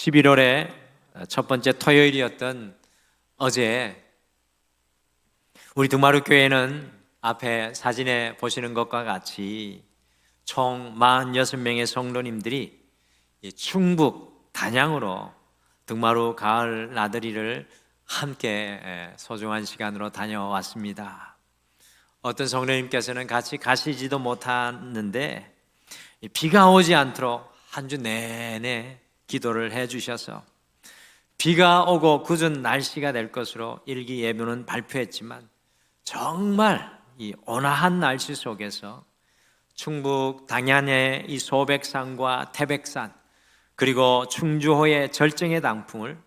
11월의 첫 번째 토요일이었던 어제 우리 등마루 교회는 앞에 사진에 보시는 것과 같이 총 46명의 성도님들이 충북 단양으로 등마루 가을 나들이를 함께 소중한 시간으로 다녀왔습니다. 어떤 성도님께서는 같이 가시지도 못했는데 비가 오지 않도록 한 주 내내 기도를 해 주셔서 비가 오고 굳은 날씨가 될 것으로 일기예보는 발표했지만 정말 이 온화한 날씨 속에서 충북 당ян의 이 소백산과 태백산 그리고 충주호의 절정의 단풍을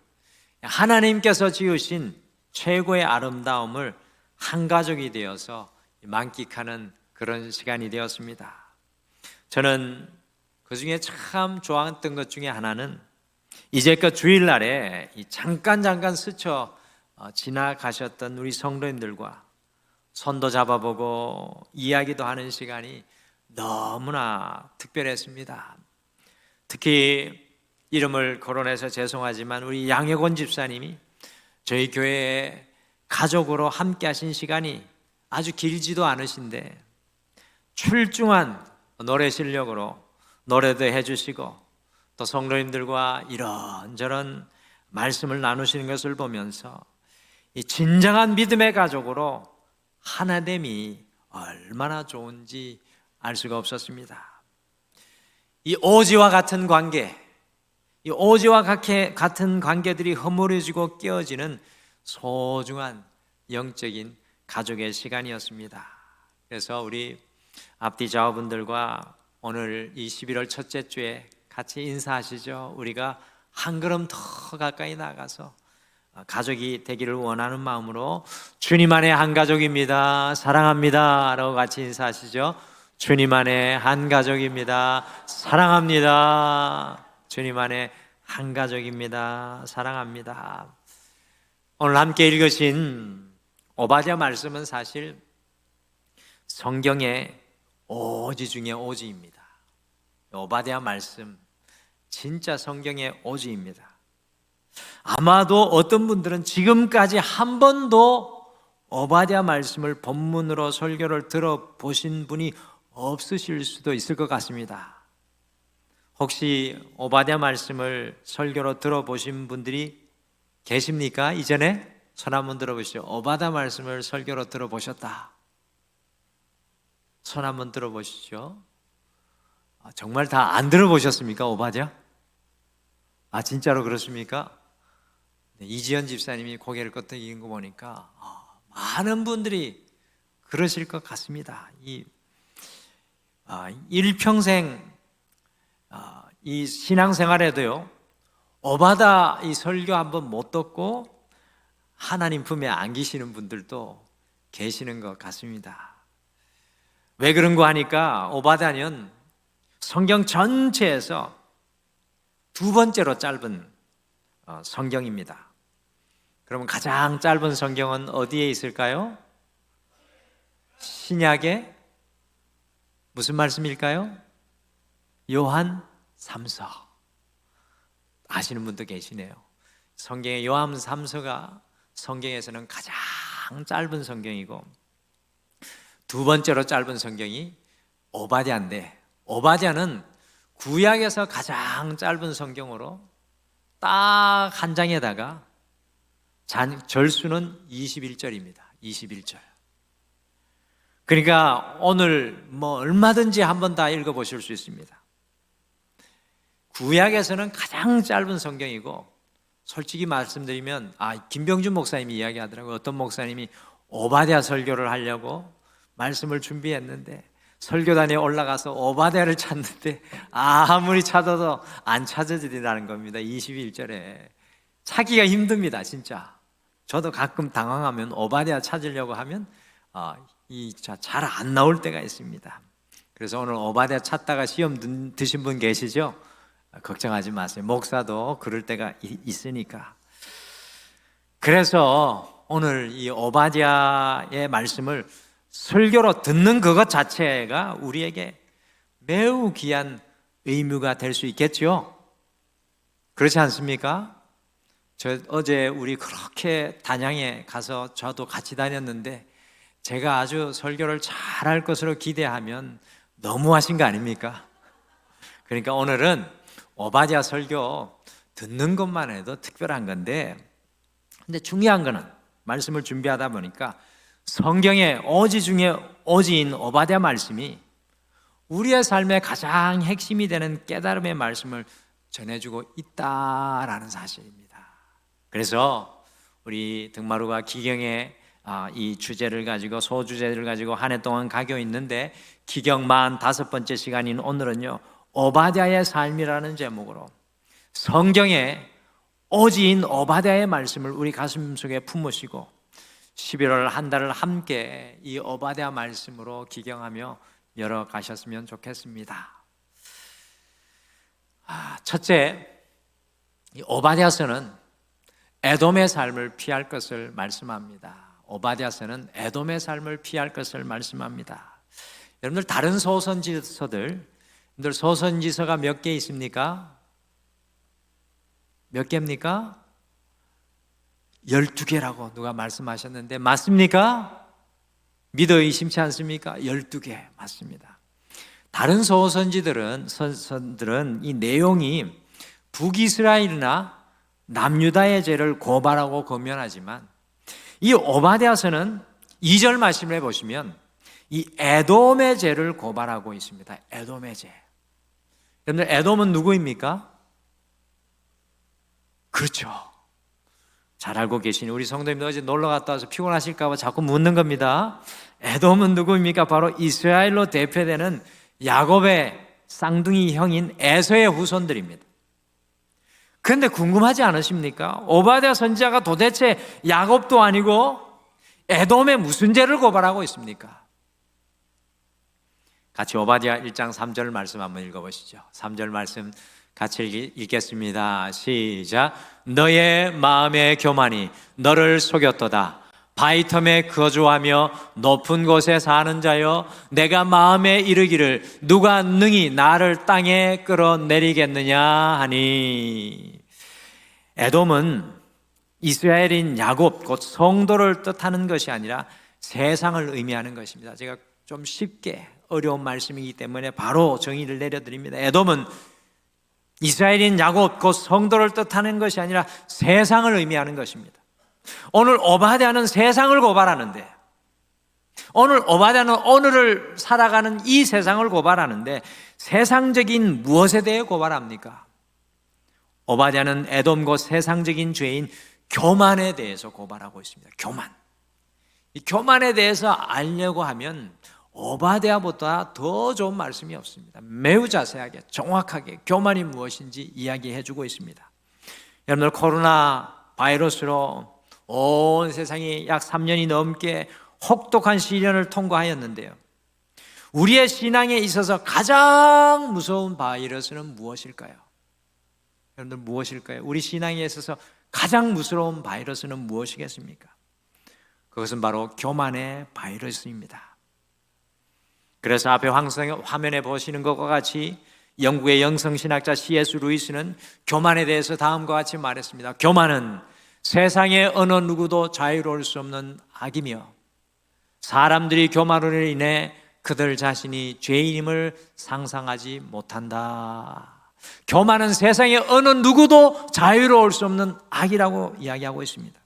하나님께서 지으신 최고의 아름다움을 한 가족이 되어서 만끽하는 그런 시간이 되었습니다. 저는 그 중에 참 좋았던 것 중에 하나는 이제껏 주일날에 잠깐 스쳐 지나가셨던 우리 성도님들과 손도 잡아보고 이야기도 하는 시간이 너무나 특별했습니다. 특히 이름을 거론해서 죄송하지만 우리 양혁원 집사님이 저희 교회에 가족으로 함께 하신 시간이 아주 길지도 않으신데 출중한 노래 실력으로 노래도 해주시고 또 성도님들과 이런저런 말씀을 나누시는 것을 보면서 이 진정한 믿음의 가족으로 하나됨이 얼마나 좋은지 알 수가 없었습니다. 이 오지와 같은 관계, 이 오지와 같은 관계들이 허물어지고 깨어지는 소중한 영적인 가족의 시간이었습니다. 그래서 우리 앞뒤 좌우분들과 오늘 이 11월 첫째 주에 같이 인사하시죠. 우리가 한 걸음 더 가까이 나가서 가족이 되기를 원하는 마음으로 주님 안에 한 가족입니다, 사랑합니다 라고 같이 인사하시죠. 주님 안에 한 가족입니다, 사랑합니다. 주님 안에 한 가족입니다, 사랑합니다. 오늘 함께 읽으신 오바댜 말씀은 사실 성경의 오지 중에 오지입니다. 오바댜 말씀 진짜 성경의 오지입니다. 아마도 어떤 분들은 지금까지 한 번도 오바댜 말씀을 본문으로 설교를 들어보신 분이 없으실 수도 있을 것 같습니다. 혹시 오바댜 말씀을 설교로 들어보신 분들이 계십니까? 이전에 손 한번 들어보시죠. 오바댜 말씀을 설교로 들어보셨다. 손 한번 들어보시죠. 정말 다 안 들어보셨습니까? 오바댜? 진짜로 그렇습니까? 네, 이지연 집사님이 고개를 끄덕이는 거 보니까 많은 분들이 그러실 것 같습니다. 일평생 이 신앙생활에도요 오바댜 이 설교 한번 못 듣고 하나님 품에 안기시는 분들도 계시는 것 같습니다. 왜 그런가 하니까 오바댜는 성경 전체에서 두 번째로 짧은 성경입니다. 그러면 가장 짧은 성경은 어디에 있을까요? 신약의 무슨 말씀일까요? 요한 3서. 아시는 분도 계시네요. 성경의 요한 3서가 성경에서는 가장 짧은 성경이고 두 번째로 짧은 성경이 오바댜인데 오바댜는 구약에서 가장 짧은 성경으로 딱 한 장에다가 절수는 21절입니다. 21절. 그러니까 오늘 얼마든지 한번 다 읽어보실 수 있습니다. 구약에서는 가장 짧은 성경이고 솔직히 말씀드리면 김병준 목사님이 이야기하더라고요. 어떤 목사님이 오바댜 설교를 하려고 말씀을 준비했는데 설교단에 올라가서 오바댜를 찾는데 아무리 찾아도 안 찾아지리라는 겁니다. 21절에 찾기가 힘듭니다. 진짜 저도 가끔 당황하면 오바댜 찾으려고 하면 잘 안 나올 때가 있습니다. 그래서 오늘 오바댜 찾다가 시험 드신 분 계시죠? 걱정하지 마세요. 목사도 그럴 때가 있으니까. 그래서 오늘 이 오바댜의 말씀을 설교로 듣는 그것 자체가 우리에게 매우 귀한 의무가 될 수 있겠죠. 그렇지 않습니까? 저 어제 우리 그렇게 단양에 가서 저도 같이 다녔는데 제가 아주 설교를 잘할 것으로 기대하면 너무하신 거 아닙니까? 그러니까 오늘은 오바댜 설교 듣는 것만 해도 특별한 건데, 근데 중요한 거는 말씀을 준비하다 보니까 성경의 오지 중에 오지인 오바댜 말씀이 우리의 삶의 가장 핵심이 되는 깨달음의 말씀을 전해주고 있다라는 사실입니다. 그래서 우리 등마루가 기경의 이 주제를 가지고, 소주제를 가지고 한 해 동안 가고 있는데, 기경 45번째 시간인 오늘은요, 오바댜의 삶이라는 제목으로 성경의 오지인 오바댜의 말씀을 우리 가슴 속에 품으시고 11월 한 달을 함께 이 오바댜 말씀으로 기경하며 열어가셨으면 좋겠습니다. 첫째, 이 오바댜서는 에돔의 삶을 피할 것을 말씀합니다. 오바댜서는 에돔의 삶을 피할 것을 말씀합니다. 여러분들 다른 소선지서들, 여러분들 소선지서가 몇 개 있습니까? 몇 개입니까? 12개라고 누가 말씀하셨는데 맞습니까? 믿어 의심치 않습니까? 12개 맞습니다. 다른 소선지들은 이 내용이 북이스라엘이나 남유다의 죄를 고발하고 권면하지만 이 오바댜서는 2절 말씀을 보시면 이 에돔의 죄를 고발하고 있습니다. 에돔의 죄. 여러분들 에돔은 누구입니까? 그렇죠. 잘 알고 계시니 우리 성도님들 어제 놀러 갔다 와서 피곤하실까 봐 자꾸 묻는 겁니다. 에돔은 누구입니까? 바로 이스라엘로 대표되는 야곱의 쌍둥이 형인 에서의 후손들입니다. 그런데 궁금하지 않으십니까? 오바댜 선지자가 도대체 야곱도 아니고 에돔에 무슨 죄를 고발하고 있습니까? 같이 오바댜 1장 3절 말씀 한번 읽어보시죠. 3절 말씀 같이 읽겠습니다. 시작. 너의 마음의 교만이 너를 속였도다. 바위텀에 거주하며 높은 곳에 사는 자여, 내가 마음에 이르기를 누가 능히 나를 땅에 끌어내리겠느냐 하니. 에돔은 이스라엘인 야곱, 곧 성도를 뜻하는 것이 아니라 세상을 의미하는 것입니다. 제가 좀 쉽게, 어려운 말씀이기 때문에 바로 정의를 내려드립니다. 에돔은 이스라엘인 야곱, 곧 성도를 뜻하는 것이 아니라 세상을 의미하는 것입니다. 오늘 오바댜는 세상을 고발하는데, 오늘 오바댜는 오늘을 살아가는 이 세상을 고발하는데 세상적인 무엇에 대해 고발합니까? 오바댜는 에돔 곧 세상적인 죄인 교만에 대해서 고발하고 있습니다. 교만. 이 교만에 대해서 알려고 하면 오바댜보다 더 좋은 말씀이 없습니다. 매우 자세하게, 정확하게 교만이 무엇인지 이야기해주고 있습니다. 여러분들 코로나 바이러스로 온 세상이 약 3년이 넘게 혹독한 시련을 통과하였는데요, 우리의 신앙에 있어서 가장 무서운 바이러스는 무엇일까요? 여러분들 무엇일까요? 우리 신앙에 있어서 가장 무서운 바이러스는 무엇이겠습니까? 그것은 바로 교만의 바이러스입니다. 그래서 앞에 화면에 보시는 것과 같이 영국의 영성신학자 C.S. 루이스는 교만에 대해서 다음과 같이 말했습니다. 교만은 세상의 어느 누구도 자유로울 수 없는 악이며 사람들이 교만으로 인해 그들 자신이 죄인임을 상상하지 못한다. 교만은 세상의 어느 누구도 자유로울 수 없는 악이라고 이야기하고 있습니다.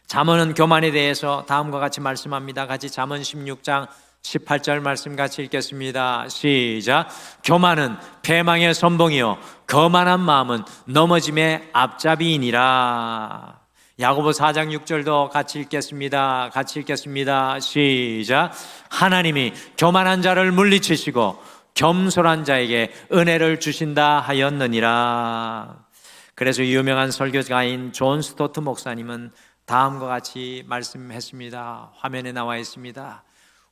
잠언은 교만에 대해서 다음과 같이 말씀합니다. 같이 잠언 16장 18절 말씀 같이 읽겠습니다. 시작. 교만은 패망의 선봉이요 거만한 마음은 넘어짐의 앞잡이이니라. 야고보 4장 6절도 같이 읽겠습니다. 같이 읽겠습니다. 시작. 하나님이 교만한 자를 물리치시고 겸손한 자에게 은혜를 주신다 하였느니라. 그래서 유명한 설교가인 존 스토트 목사님은 다음과 같이 말씀했습니다. 화면에 나와 있습니다.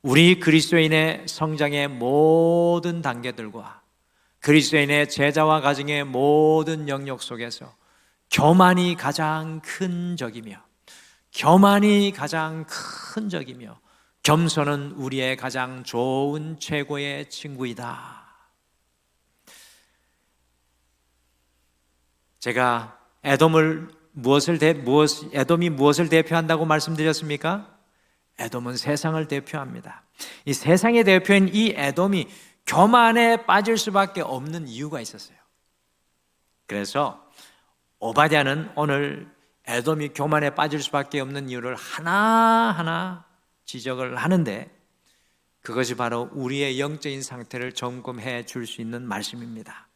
우리 그리스도인의 성장의 모든 단계들과 그리스도인의 제자와 가정의 모든 영역 속에서 교만이 가장 큰 적이며, 교만이 가장 큰 적이며, 겸손은 우리의 가장 좋은 최고의 친구이다. 제가 에돔이 무엇을 대표한다고 말씀드렸습니까? 에돔은 세상을 대표합니다. 이 세상의 대표인 이 에돔이 교만에 빠질 수밖에 없는 이유가 있었어요. 그래서 오바댜는 오늘 에돔이 교만에 빠질 수밖에 없는 이유를 하나하나 지적을 하는데, 그것이 바로 우리의 영적인 상태를 점검해 줄 수 있는 말씀입니다.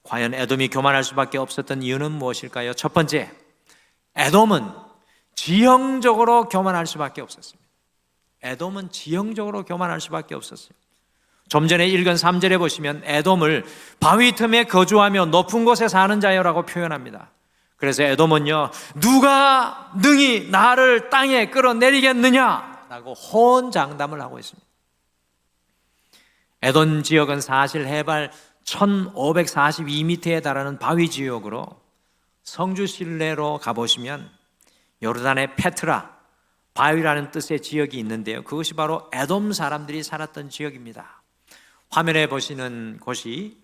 과연 에돔이 교만할 수밖에 없었던 이유는 무엇일까요? 첫 번째, 에돔은 지형적으로 교만할 수밖에 없었습니다. 에돔은 지형적으로 교만할 수밖에 없었어요. 좀 전에 읽은 3절에 보시면 에돔을 바위 틈에 거주하며 높은 곳에 사는 자여라고 표현합니다. 그래서 에돔은요, 누가 능히 나를 땅에 끌어내리겠느냐 라고 호언장담을 하고 있습니다. 에돔 지역은 사실 해발 1542m에 달하는 바위 지역으로, 성주 시내로 가보시면 요르단의 페트라, 바위라는 뜻의 지역이 있는데요, 그것이 바로 에돔 사람들이 살았던 지역입니다. 화면에 보시는 곳이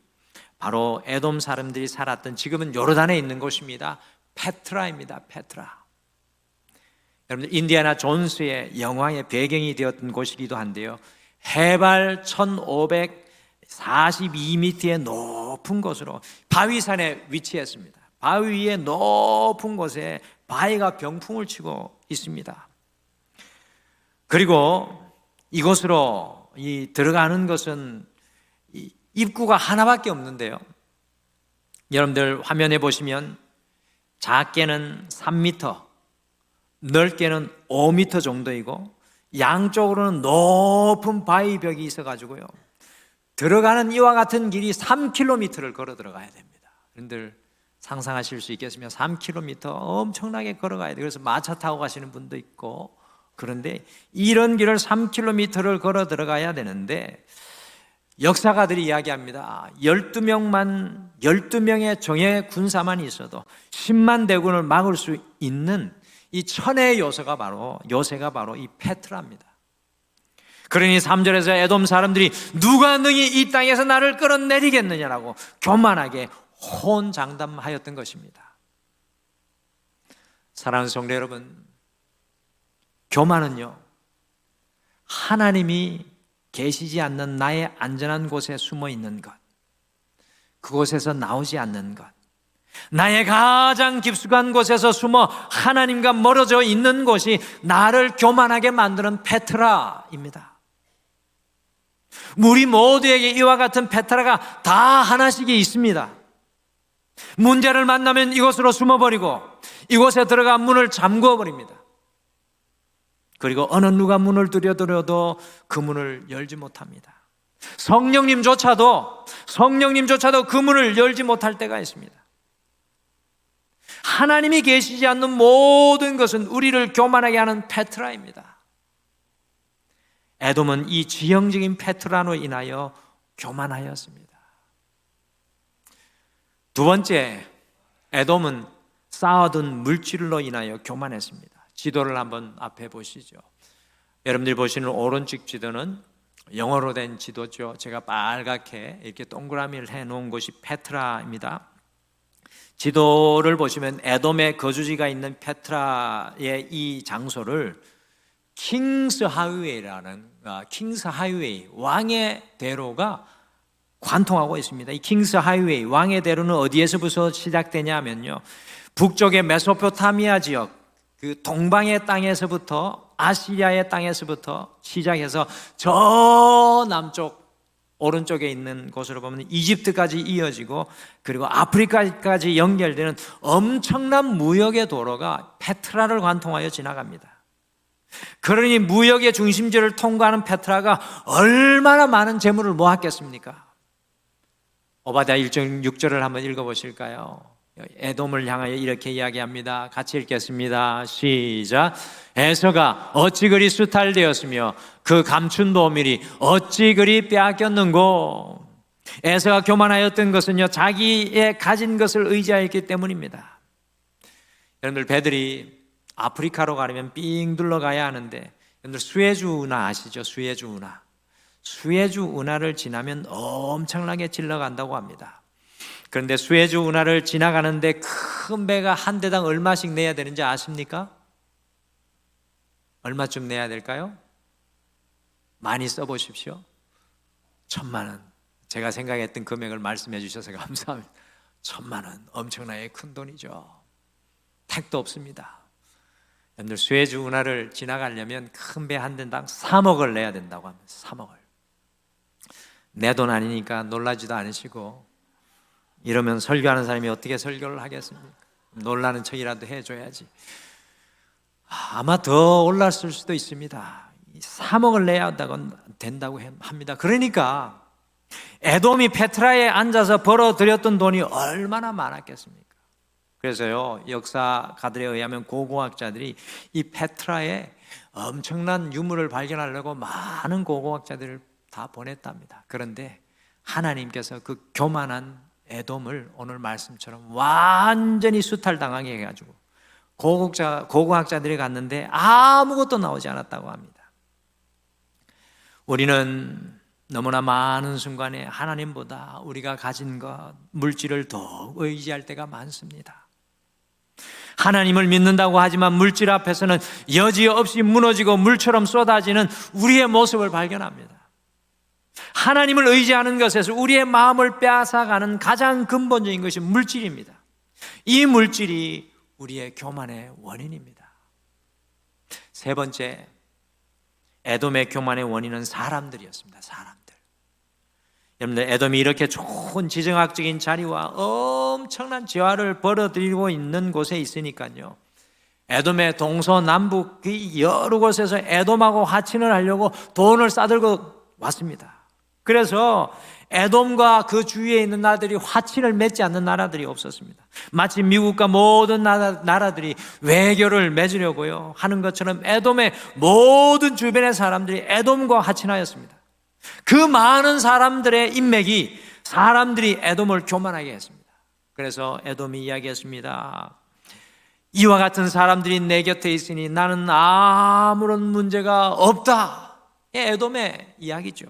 바로 에돔 사람들이 살았던, 지금은 요르단에 있는 곳입니다. 페트라입니다. 페트라. 여러분들, 인디아나 존스의 영화의 배경이 되었던 곳이기도 한데요, 해발 1542m의 높은 곳으로 바위산에 위치했습니다. 바위 위에 높은 곳에 바위가 병풍을 치고 있습니다. 그리고 이곳으로 들어가는 것은 입구가 하나밖에 없는데요, 여러분들 화면에 보시면 작게는 3m, 넓게는 5m 정도이고 양쪽으로는 높은 바위벽이 있어가지고요, 들어가는 이와 같은 길이 3km를 걸어 들어가야 됩니다. 여러분들 상상하실 수 있겠습니까? 3km 엄청나게 걸어가야 돼요. 그래서 마차 타고 가시는 분도 있고, 그런데 이런 길을 3km를 걸어 들어가야 되는데, 역사가들이 이야기합니다. 12명의 정예 군사만 있어도 10만 대군을 막을 수 있는 이 천의 요새가 바로 이 페트라입니다. 그러니 3절에서 에돔 사람들이 누가 능히 이 땅에서 나를 끌어내리겠느냐라고 교만하게 호언장담하였던 것입니다. 사랑하는 성도 여러분, 교만은요, 하나님이 계시지 않는 나의 안전한 곳에 숨어 있는 것, 그곳에서 나오지 않는 것, 나의 가장 깊숙한 곳에서 숨어 하나님과 멀어져 있는 곳이 나를 교만하게 만드는 페트라입니다. 우리 모두에게 이와 같은 페트라가 다 하나씩 있습니다. 문제를 만나면 이곳으로 숨어버리고 이곳에 들어가 문을 잠궈버립니다. 그리고 어느 누가 문을 두드려도 그 문을 열지 못합니다. 성령님조차도 그 문을 열지 못할 때가 있습니다. 하나님이 계시지 않는 모든 것은 우리를 교만하게 하는 페트라입니다. 에돔은 이 지형적인 페트라로 인하여 교만하였습니다. 두 번째, 에돔은 쌓아둔 물질로 인하여 교만했습니다. 지도를 한번 앞에 보시죠. 여러분들이 보시는 오른쪽 지도는 영어로 된 지도죠. 제가 빨갛게 이렇게 동그라미를 해놓은 곳이 페트라입니다. 지도를 보시면 에돔의 거주지가 있는 페트라의 이 장소를 킹스 하이웨이, 왕의 대로가 관통하고 있습니다. 이 킹스 하이웨이, 왕의 대로는 어디에서부터 시작되냐면요, 북쪽의 메소포타미아 지역, 그 동방의 땅에서부터, 아시리아의 땅에서부터 시작해서 저 남쪽 오른쪽에 있는 곳으로 보면 이집트까지 이어지고, 그리고 아프리카까지 연결되는 엄청난 무역의 도로가 페트라를 관통하여 지나갑니다. 그러니 무역의 중심지를 통과하는 페트라가 얼마나 많은 재물을 모았겠습니까? 오바댜 1장 6절을 한번 읽어보실까요? 에돔을 향하여 이렇게 이야기합니다. 같이 읽겠습니다. 시작. 에서가 어찌 그리 수탈되었으며 그 감춘 보물이 어찌 그리 빼앗겼는고. 에서가 교만하였던 것은요, 자기의 가진 것을 의지하였기 때문입니다. 여러분들, 배들이 아프리카로 가려면 삥 둘러가야 하는데, 여러분들 수에즈 운하 아시죠? 수에즈 운하를 지나면 엄청나게 질러간다고 합니다. 그런데 수에즈 운하를 지나가는데 큰 배가 한 대당 얼마씩 내야 되는지 아십니까? 얼마쯤 내야 될까요? 많이 써보십시오. 1,000만 원. 제가 생각했던 금액을 말씀해 주셔서 감사합니다. 1,000만 원, 엄청나게 큰 돈이죠. 택도 없습니다. 여러분들 수에즈 운하를 지나가려면 큰 배 한 대당 3억을 내야 된다고 합니다. 3억을. 내 돈 아니니까 놀라지도 않으시고, 이러면 설교하는 사람이 어떻게 설교를 하겠습니까? 놀라는 척이라도 해줘야지. 아마 더 올랐을 수도 있습니다. 3억을 내야 된다고 합니다. 그러니까 에돔이 페트라에 앉아서 벌어들였던 돈이 얼마나 많았겠습니까? 그래서요, 역사가들에 의하면 고고학자들이 이 페트라에 엄청난 유물을 발견하려고 많은 고고학자들을 다 보냈답니다. 그런데 하나님께서 그 교만한 에돔을 오늘 말씀처럼 완전히 수탈당하게 해가지고 고고학자들이 갔는데 아무것도 나오지 않았다고 합니다. 우리는 너무나 많은 순간에 하나님보다 우리가 가진 것, 물질을 더 의지할 때가 많습니다. 하나님을 믿는다고 하지만 물질 앞에서는 여지없이 무너지고 물처럼 쏟아지는 우리의 모습을 발견합니다. 하나님을 의지하는 것에서 우리의 마음을 빼앗아가는 가장 근본적인 것이 물질입니다. 이 물질이 우리의 교만의 원인입니다. 세 번째, 에돔의 교만의 원인은 사람들이었습니다. 사람들. 여러분들, 에돔이 이렇게 좋은 지정학적인 자리와 엄청난 재화를 벌어들이고 있는 곳에 있으니까요, 에돔의 동서남북 여러 곳에서 에돔하고 화친을 하려고 돈을 싸들고 왔습니다. 그래서 에돔과 그 주위에 있는 나라들이 화친을 맺지 않는 나라들이 없었습니다. 마치 미국과 모든 나라들이 외교를 맺으려고요 하는 것처럼 에돔의 모든 주변의 사람들이 에돔과 화친하였습니다. 그 많은 사람들의 인맥이 사람들이 에돔을 교만하게 했습니다. 그래서 에돔이 이야기했습니다. 이와 같은 사람들이 내 곁에 있으니 나는 아무런 문제가 없다. 에돔의 이야기죠.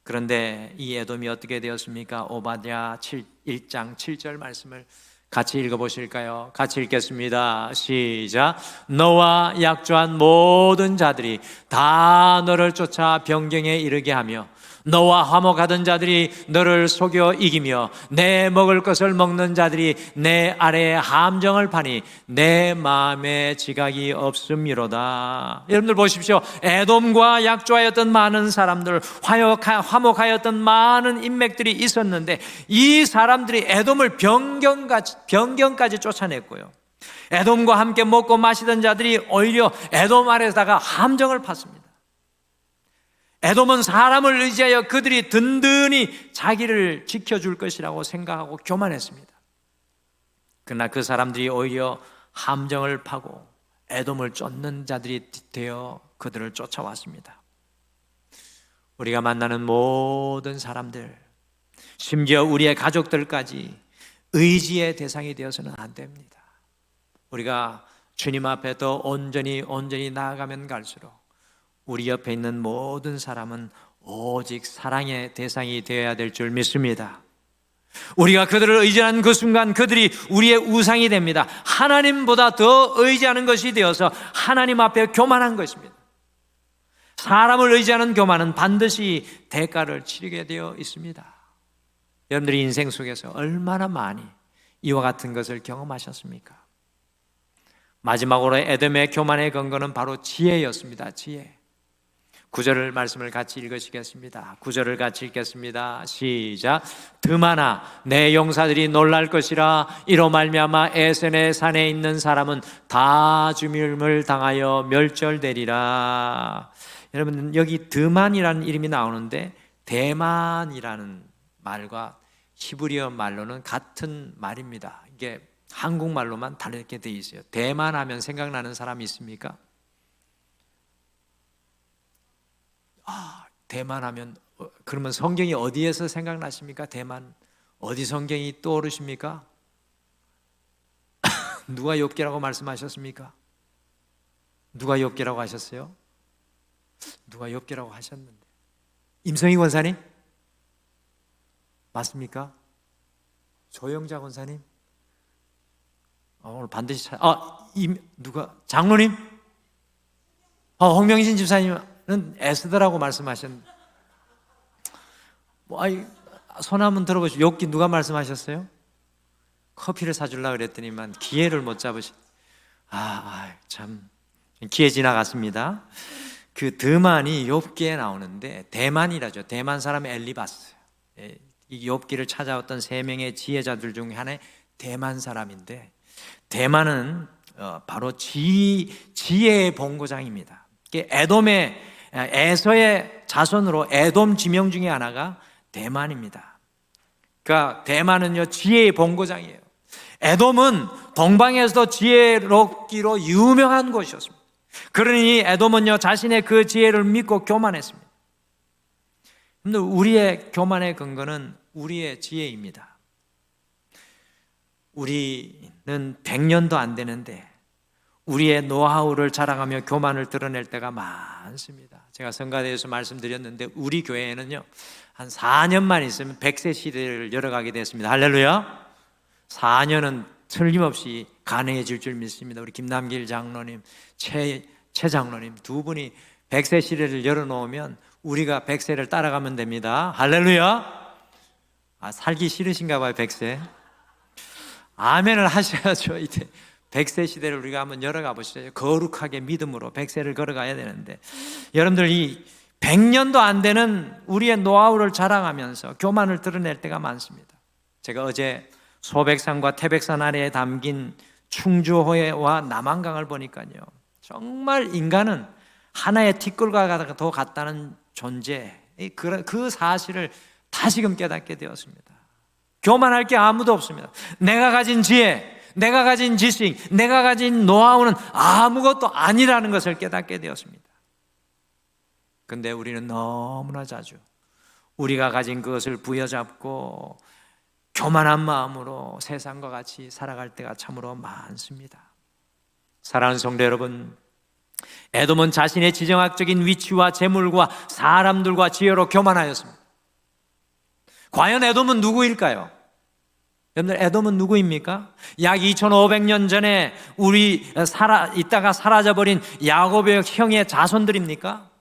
그런데 이 에돔이 어떻게 되었습니까? 오바댜 1장 7절 말씀을 같이 읽어보실까요? 같이 읽겠습니다. 시작. 너와 약조한 모든 자들이 다 너를 쫓아 변경에 이르게 하며 너와 화목하던 자들이 너를 속여 이기며 내 먹을 것을 먹는 자들이 내 아래에 함정을 파니 내 마음에 지각이 없음이로다. 여러분들 보십시오. 에돔과 약조하였던 많은 사람들, 화목하였던 많은 인맥들이 있었는데 이 사람들이 에돔을 변경까지 쫓아냈고요, 에돔과 함께 먹고 마시던 자들이 오히려 에돔 아래에다가 함정을 팠습니다. 에돔은 사람을 의지하여 그들이 든든히 자기를 지켜줄 것이라고 생각하고 교만했습니다. 그러나 그 사람들이 오히려 함정을 파고 에돔을 쫓는 자들이 되어 그들을 쫓아왔습니다. 우리가 만나는 모든 사람들, 심지어 우리의 가족들까지 의지의 대상이 되어서는 안 됩니다. 우리가 주님 앞에 더 온전히 나아가면 갈수록 우리 옆에 있는 모든 사람은 오직 사랑의 대상이 되어야 될 줄 믿습니다. 우리가 그들을 의지하는 그 순간 그들이 우리의 우상이 됩니다. 하나님보다 더 의지하는 것이 되어서 하나님 앞에 교만한 것입니다. 사람을 의지하는 교만은 반드시 대가를 치르게 되어 있습니다. 여러분들이 인생 속에서 얼마나 많이 이와 같은 것을 경험하셨습니까? 마지막으로 에돔의 교만의 근거는 바로 지혜였습니다. 지혜. 9절 말씀을 같이 읽으시겠습니다. 9절을 같이 읽겠습니다. 시작. 드마나 내 용사들이 놀랄 것이라 이로 말미암아 에센의 산에 있는 사람은 다 죽임을 당하여 멸절되리라. 여러분, 여기 드만이라는 이름이 나오는데 대만이라는 말과 히브리어 말로는 같은 말입니다. 이게 한국말로만 다르게 돼 있어요. 대만 하면 생각나는 사람이 있습니까? 대만 하면 그러면 성경이 어디에서 생각나십니까? 대만 어디 성경이 떠오르십니까? 누가 욥기라고 말씀하셨습니까? 누가 욥기라고 하셨어요? 누가 욥기라고 하셨는데 임성희 권사님? 맞습니까? 조영자 권사님? 오늘 반드시 누가? 장로님? 홍명신 집사님은 애쓰더라고 말씀하셨는데, 손 한번 들어보시죠. 욥기 누가 말씀하셨어요? 커피를 사주려고 그랬더니만 기회를 못 참 기회 지나갔습니다. 그 드만이 욥기에 나오는데, 대만이라죠. 대만 사람 엘리바스. 이 욥기를 찾아왔던 세 명의 지혜자들 중에 하나의 대만 사람인데, 대만은 바로 지혜의 본고장입니다. 에서의 자손으로 에돔 지명 중에 하나가 대만입니다. 그러니까 대만은요, 지혜의 본고장이에요. 에돔은 동방에서도 지혜롭기로 유명한 곳이었습니다. 그러니 에돔은요, 자신의 그 지혜를 믿고 교만했습니다. 근데 우리의 교만의 근거는 우리의 지혜입니다. 우리는 100년도 안 되는데 우리의 노하우를 자랑하며 교만을 드러낼 때가 많습니다. 제가 성가대에서 말씀드렸는데, 우리 교회에는요, 한 4년만 있으면 100세 시대를 열어가게 됐습니다. 할렐루야. 4년은 틀림없이 가능해질 줄 믿습니다. 우리 김남길 장로님, 최 장로님 두 분이 100세 시대를 열어놓으면 우리가 100세를 따라가면 됩니다. 할렐루야. 살기 싫으신가 봐요, 100세. 아멘을 하셔야죠. 이제 100세 시대를 우리가 한번 열어가 보시죠. 거룩하게 믿음으로 100세를 걸어가야 되는데, 여러분들 이 100년도 안 되는 우리의 노하우를 자랑하면서 교만을 드러낼 때가 많습니다. 제가 어제 소백산과 태백산 아래에 담긴 충주호와 남한강을 보니까요, 정말 인간은 하나의 티끌과 더 같다는 존재, 그 사실을 다시금 깨닫게 되었습니다. 교만할 게 아무도 없습니다. 내가 가진 지혜, 내가 가진 지식, 내가 가진 노하우는 아무것도 아니라는 것을 깨닫게 되었습니다. 그런데 우리는 너무나 자주 우리가 가진 그것을 부여잡고 교만한 마음으로 세상과 같이 살아갈 때가 참으로 많습니다. 사랑하는 성도 여러분, 에돔은 자신의 지정학적인 위치와 재물과 사람들과 지혜로 교만하였습니다. 과연 에돔은 누구일까요? 여러분들, 에돔은 누구입니까? 약 2500년 전에 있다가 사라져버린 야곱의 형의 자손들입니까?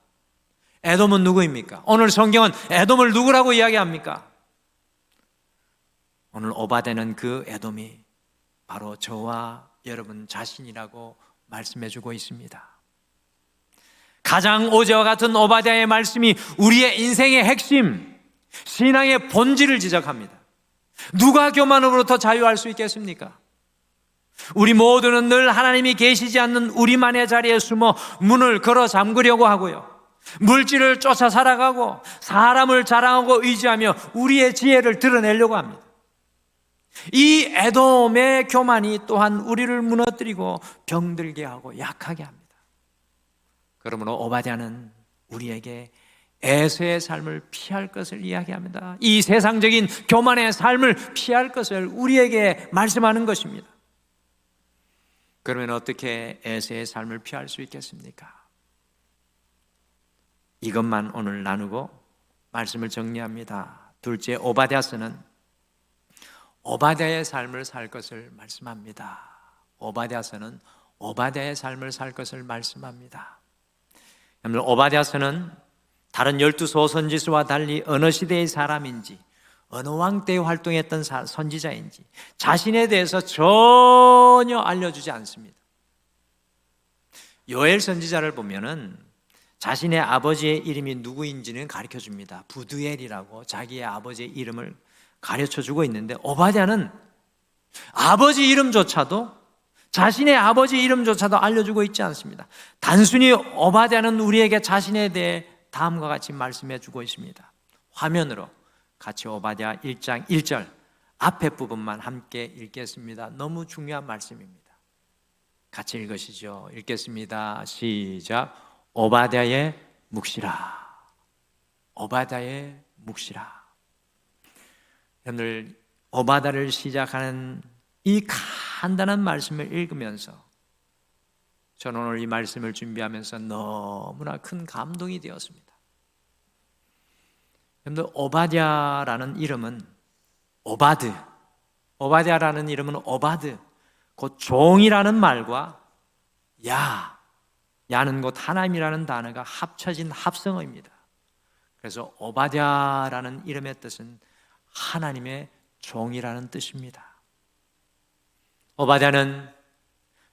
에돔은 누구입니까? 오늘 성경은 에돔을 누구라고 이야기합니까? 오늘 오바댜는 그 에돔이 바로 저와 여러분 자신이라고 말씀해주고 있습니다. 가장 오제와 같은 오바댜의 말씀이 우리의 인생의 핵심, 신앙의 본질을 지적합니다. 누가 교만으로부터 자유할 수 있겠습니까? 우리 모두는 늘 하나님이 계시지 않는 우리만의 자리에 숨어 문을 걸어 잠그려고 하고요, 물질을 쫓아 살아가고 사람을 자랑하고 의지하며 우리의 지혜를 드러내려고 합니다. 이 에돔의 교만이 또한 우리를 무너뜨리고 병들게 하고 약하게 합니다. 그러므로 오바댜는 우리에게 에서의 삶을 피할 것을 이야기합니다. 이 세상적인 교만의 삶을 피할 것을 우리에게 말씀하는 것입니다. 그러면 어떻게 에서의 삶을 피할 수 있겠습니까? 이것만 오늘 나누고 말씀을 정리합니다. 둘째, 오바댜서는 오바댜의 삶을 살 것을 말씀합니다. 오바댜서는 오바댜의 삶을 살 것을 말씀합니다. 여러분, 오바댜서는 다른 12 선지서와 달리 어느 시대의 사람인지, 어느 왕 때 활동했던 선지자인지 자신에 대해서 전혀 알려주지 않습니다. 요엘 선지자를 보면은 자신의 아버지의 이름이 누구인지는 가르쳐줍니다. 부드엘이라고 자기의 아버지의 이름을 가르쳐주고 있는데, 오바댜는 아버지 이름조차도, 자신의 아버지 이름조차도 알려주고 있지 않습니다. 단순히 오바댜는 우리에게 자신에 대해 다음과 같이 말씀해주고 있습니다. 화면으로 같이 오바댜 1장 1절 앞에 부분만 함께 읽겠습니다. 너무 중요한 말씀입니다. 같이 읽으시죠. 읽겠습니다. 시작. 오바댜의 묵시라. 오바댜의 묵시라. 여러분들, 오바댜를 시작하는 이 간단한 말씀을 읽으면서 저는 오늘 이 말씀을 준비하면서 너무나 큰 감동이 되었습니다. 여러분들, 오바댜라는 이름은 오바드, 오바댜라는 이름은 오바드, 곧 종이라는 말과 야는 곧 하나님이라는 단어가 합쳐진 합성어입니다. 그래서 오바댜라는 이름의 뜻은 하나님의 종이라는 뜻입니다. 오바댜는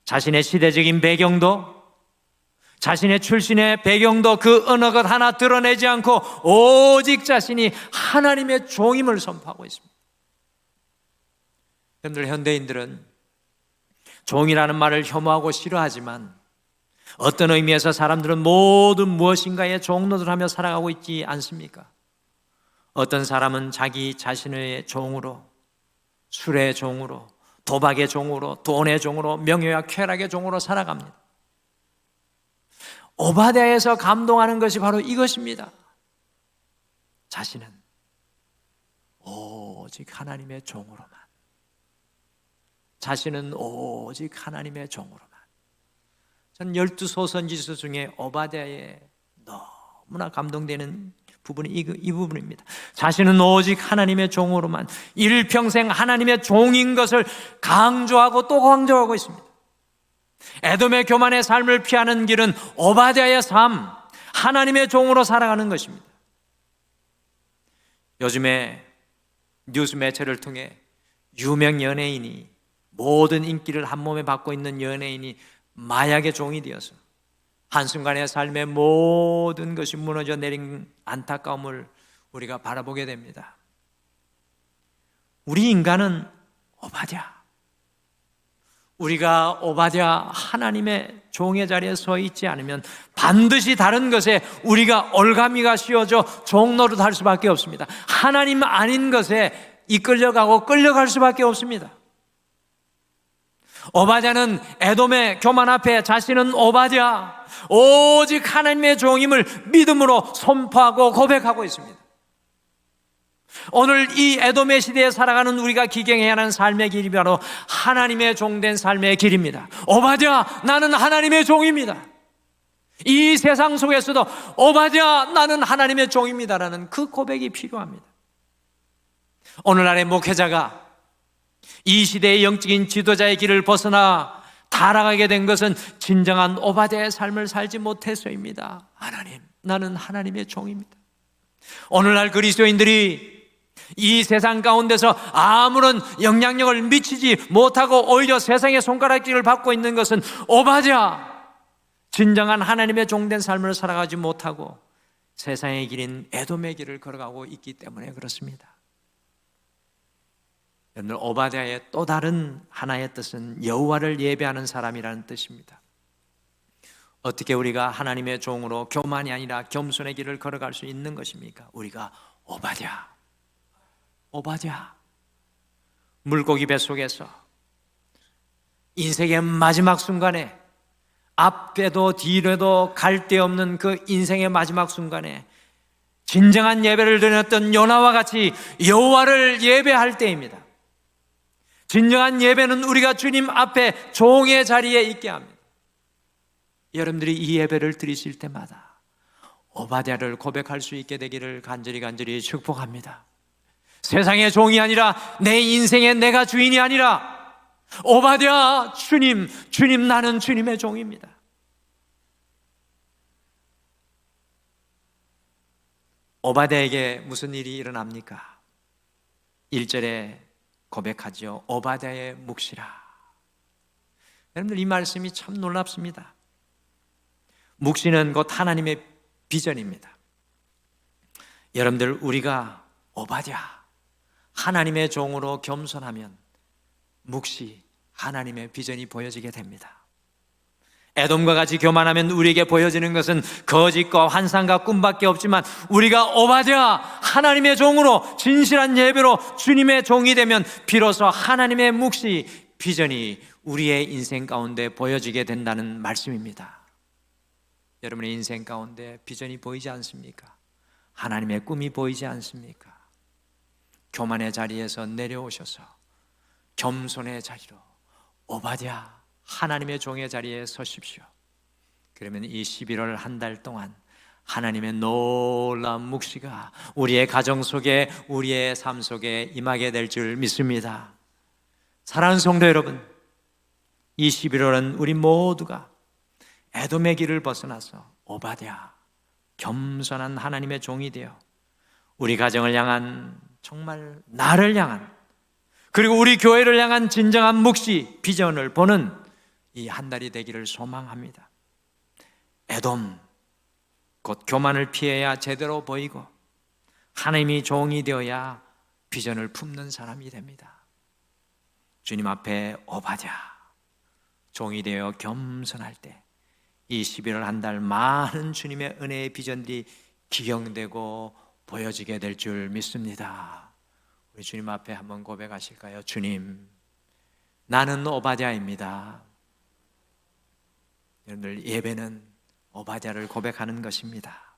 자신의 시대적인 배경도, 자신의 출신의 배경도 그 어느 것 하나 드러내지 않고 오직 자신이 하나님의 종임을 선포하고 있습니다. 여러분들, 현대인들은 종이라는 말을 혐오하고 싫어하지만 어떤 의미에서 사람들은 모두 무엇인가에 종노릇하며 살아가고 있지 않습니까? 어떤 사람은 자기 자신의 종으로, 술의 종으로, 도박의 종으로, 돈의 종으로, 명예와 쾌락의 종으로 살아갑니다. 오바댜에서 감동하는 것이 바로 이것입니다. 자신은 오직 하나님의 종으로만, 자신은 오직 하나님의 종으로만. 저는 12 선지서 중에 오바댜에 너무나 감동되는 부분이 이 부분입니다. 자신은 오직 하나님의 종으로만, 일평생 하나님의 종인 것을 강조하고 또 강조하고 있습니다. 에돔의 교만의 삶을 피하는 길은 오바댜의 삶, 하나님의 종으로 살아가는 것입니다. 요즘에 뉴스 매체를 통해 유명 연예인이, 모든 인기를 한 몸에 받고 있는 연예인이 마약의 종이 되어서 한순간에 삶의 모든 것이 무너져 내린 안타까움을 우리가 바라보게 됩니다. 우리 인간은 오바댜, 우리가 오바댜 하나님의 종의 자리에 서 있지 않으면 반드시 다른 것에 우리가 얼가미가 씌워져 종노릇할 수밖에 없습니다. 하나님 아닌 것에 이끌려가고 끌려갈 수밖에 없습니다. 오바댜는 에돔의 교만 앞에 자신은 오바댜, 오직 하나님의 종임을 믿음으로 선포하고 고백하고 있습니다. 오늘 이 에돔의 시대에 살아가는 우리가 기경해야 하는 삶의 길이 바로 하나님의 종된 삶의 길입니다. 오바댜, 나는 하나님의 종입니다. 이 세상 속에서도 오바댜, 나는 하나님의 종입니다라는 그 고백이 필요합니다. 오늘날의 목회자가 이 시대의 영적인 지도자의 길을 벗어나 타락하게 된 것은 진정한 오바댜의 삶을 살지 못해서입니다. 하나님, 나는 하나님의 종입니다. 오늘날 그리스도인들이 이 세상 가운데서 아무런 영향력을 미치지 못하고 오히려 세상의 손가락질을 받고 있는 것은 오바댜, 진정한 하나님의 종된 삶을 살아가지 못하고 세상의 길인 에돔의 길을 걸어가고 있기 때문에 그렇습니다. 여러분, 오바댜의 또 다른 하나의 뜻은 여호와를 예배하는 사람이라는 뜻입니다. 어떻게 우리가 하나님의 종으로 교만이 아니라 겸손의 길을 걸어갈 수 있는 것입니까? 우리가 오바댜, 물고기 뱃속에서 인생의 마지막 순간에 앞에도 뒤로도 갈 데 없는 그 인생의 마지막 순간에 진정한 예배를 드렸던 요나와 같이 여호와를 예배할 때입니다. 진정한 예배는 우리가 주님 앞에 종의 자리에 있게 합니다. 여러분들이 이 예배를 드리실 때마다 오바댜를 고백할 수 있게 되기를 간절히 축복합니다. 세상의 종이 아니라 내 인생의 내가 주인이 아니라 오바댜, 주님 나는 주님의 종입니다. 오바댜에게 무슨 일이 일어납니까? 1절에 고백하죠. 오바댜의 묵시라. 여러분들, 이 말씀이 참 놀랍습니다. 묵시는 곧 하나님의 비전입니다. 여러분들, 우리가 오바댜, 하나님의 종으로 겸손하면 묵시, 하나님의 비전이 보여지게 됩니다. 에돔과 같이 교만하면 우리에게 보여지는 것은 거짓과 환상과 꿈밖에 없지만 우리가 오바댜, 하나님의 종으로 진실한 예배로 주님의 종이 되면 비로소 하나님의 묵시, 비전이 우리의 인생 가운데 보여지게 된다는 말씀입니다. 여러분의 인생 가운데 비전이 보이지 않습니까? 하나님의 꿈이 보이지 않습니까? 교만의 자리에서 내려오셔서 겸손의 자리로 오바댜, 하나님의 종의 자리에 서십시오. 그러면 이 11월 한 달 동안 하나님의 놀라운 묵시가 우리의 가정 속에, 우리의 삶 속에 임하게 될 줄 믿습니다. 사랑하는 성도 여러분, 이 11월은 우리 모두가 에돔의 길을 벗어나서 오바댜, 겸손한 하나님의 종이 되어 우리 가정을 향한, 정말 나를 향한, 그리고 우리 교회를 향한 진정한 묵시, 비전을 보는 이 한 달이 되기를 소망합니다. 에돔, 곧 교만을 피해야 제대로 보이고 하나님이 종이 되어야 비전을 품는 사람이 됩니다. 주님 앞에 오바댜, 종이 되어 겸손할 때 이 11월 한 달 많은 주님의 은혜의 비전들이 기경되고 보여지게 될 줄 믿습니다. 우리 주님 앞에 한번 고백하실까요? 주님, 나는 오바댜입니다. 여러분들, 예배는 오바댜를 고백하는 것입니다.